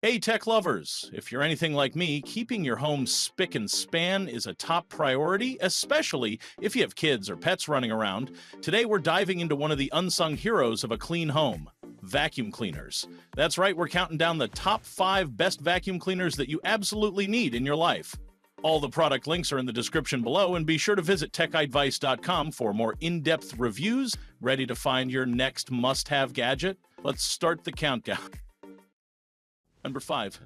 Hey, tech lovers! If you're anything like me, keeping your home spick and span is a top priority, especially if you have kids or pets running around. Today, we're diving into one of the unsung heroes of a clean home vacuum cleaners. That's right, we're counting down the top 5 best vacuum cleaners that you absolutely need in your life. All the product links are in the description below, and be sure to visit techadvice.com for more in depth reviews. Ready to find your next must have gadget? Let's start the countdown. Number 5.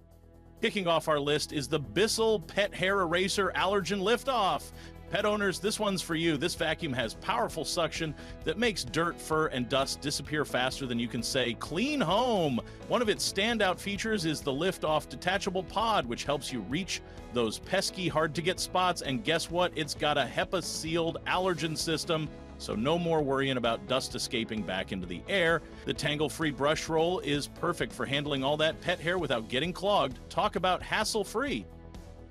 Kicking off our list is the BISSELL Pet Hair Eraser Allergen Liftoff. Pet owners, this one's for you. This vacuum has powerful suction that makes dirt, fur, and dust disappear faster than you can say, clean home. One of its standout features is the lift-off detachable pod, which helps you reach those pesky, hard-to-get spots. And guess what? It's got a HEPA-sealed allergen system, so no more worrying about dust escaping back into the air. The tangle-free brush roll is perfect for handling all that pet hair without getting clogged. Talk about hassle-free.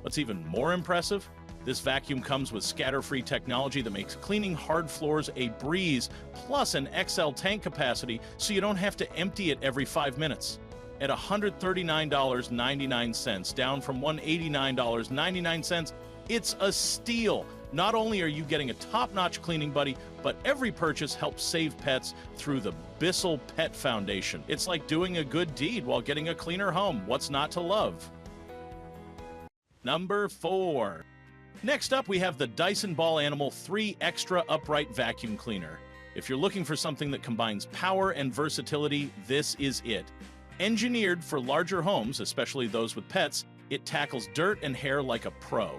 What's even more impressive? This vacuum comes with scatter-free technology that makes cleaning hard floors a breeze, plus an XL tank capacity, so you don't have to empty it every 5 minutes. At $139.99, down from $189.99, it's a steal. Not only are you getting a top-notch cleaning buddy, but every purchase helps save pets through the BISSELL Pet Foundation. It's like doing a good deed while getting a cleaner home. What's not to love? Number 4. Next up, we have the Dyson Ball Animal 3 Extra Upright Vacuum Cleaner. If you're looking for something that combines power and versatility, this is it. Engineered for larger homes, especially those with pets, it tackles dirt and hair like a pro.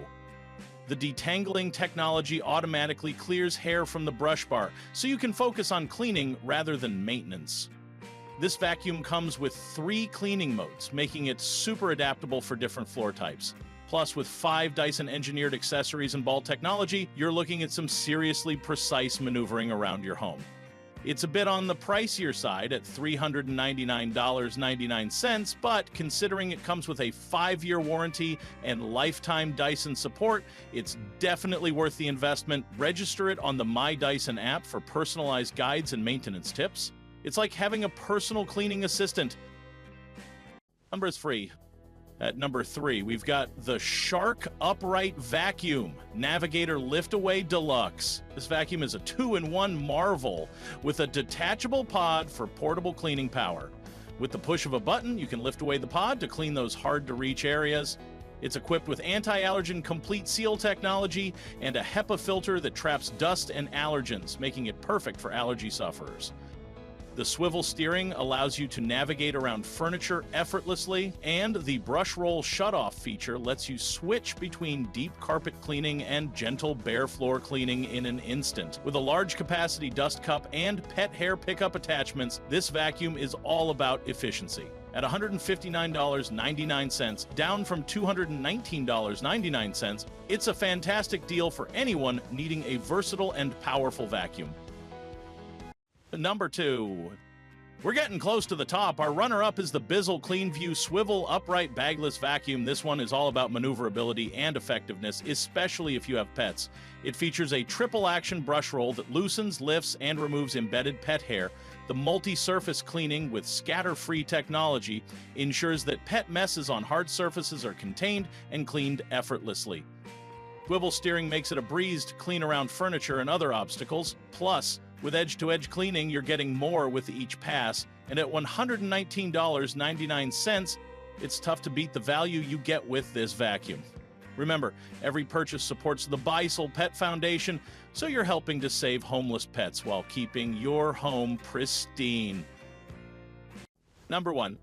The detangling technology automatically clears hair from the brush bar, so you can focus on cleaning rather than maintenance. This vacuum comes with 3 cleaning modes, making it super adaptable for different floor types. Plus, with 5 Dyson-engineered accessories and ball technology, you're looking at some seriously precise maneuvering around your home. It's a bit on the pricier side at $399.99, but considering it comes with a 5-year warranty and lifetime Dyson support, it's definitely worth the investment. Register it on the My Dyson app for personalized guides and maintenance tips. It's like having a personal cleaning assistant. Number 3. At number 3, we've got the Shark Upright Vacuum Navigator Liftaway Deluxe. This vacuum is a 2-in-1 marvel with a detachable pod for portable cleaning power. With the push of a button, you can lift away the pod to clean those hard-to-reach areas. It's equipped with anti-allergen complete seal technology and a HEPA filter that traps dust and allergens, making it perfect for allergy sufferers. The swivel steering allows you to navigate around furniture effortlessly, and the brush roll shutoff feature lets you switch between deep carpet cleaning and gentle bare floor cleaning in an instant. With a large capacity dust cup and pet hair pickup attachments, this vacuum is all about efficiency. At $159.99, down from $219.99, it's a fantastic deal for anyone needing a versatile and powerful vacuum. Number 2. We're getting close to the top. Our runner-up is the BISSELL CleanView Swivel Upright Bagless Vacuum. This one is all about maneuverability and effectiveness, especially if you have pets. It features a triple-action brush roll that loosens, lifts, and removes embedded pet hair. The multi-surface cleaning with scatter-free technology ensures that pet messes on hard surfaces are contained and cleaned effortlessly. Swivel steering makes it a breeze to clean around furniture and other obstacles. Plus, with edge-to-edge cleaning, you're getting more with each pass, and at $119.99, it's tough to beat the value you get with this vacuum. Remember, every purchase supports the BISSELL Pet Foundation, so you're helping to save homeless pets while keeping your home pristine. Number 1.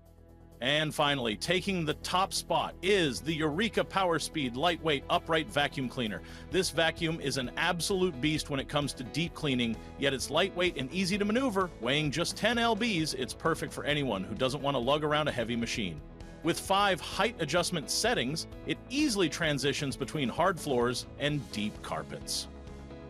And finally, taking the top spot is the Eureka Powerspeed Lightweight Upright Vacuum Cleaner. This vacuum is an absolute beast when it comes to deep cleaning, yet it's lightweight and easy to maneuver. Weighing just 10 lbs, it's perfect for anyone who doesn't want to lug around a heavy machine. With 5 height adjustment settings, it easily transitions between hard floors and deep carpets.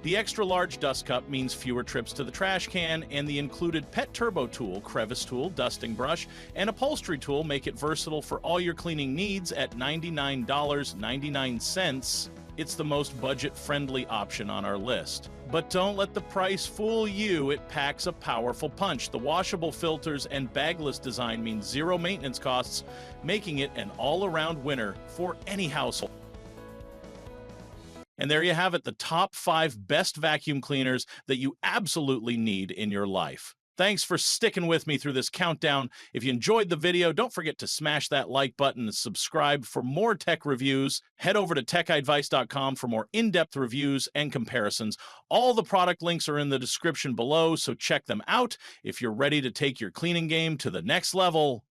The extra-large dust cup means fewer trips to the trash can, and the included pet turbo tool, crevice tool, dusting brush, and upholstery tool make it versatile for all your cleaning needs at $99.99. it's the most budget-friendly option on our list. But don't let the price fool you. It packs a powerful punch. The washable filters and bagless design mean zero maintenance costs, making it an all-around winner for any household. And there you have it, the top 5 best vacuum cleaners that you absolutely need in your life. Thanks for sticking with me through this countdown. If you enjoyed the video, don't forget to smash that like button and subscribe for more tech reviews. Head over to techadvice.com for more in-depth reviews and comparisons. All the product links are in the description below, so check them out if you're ready to take your cleaning game to the next level.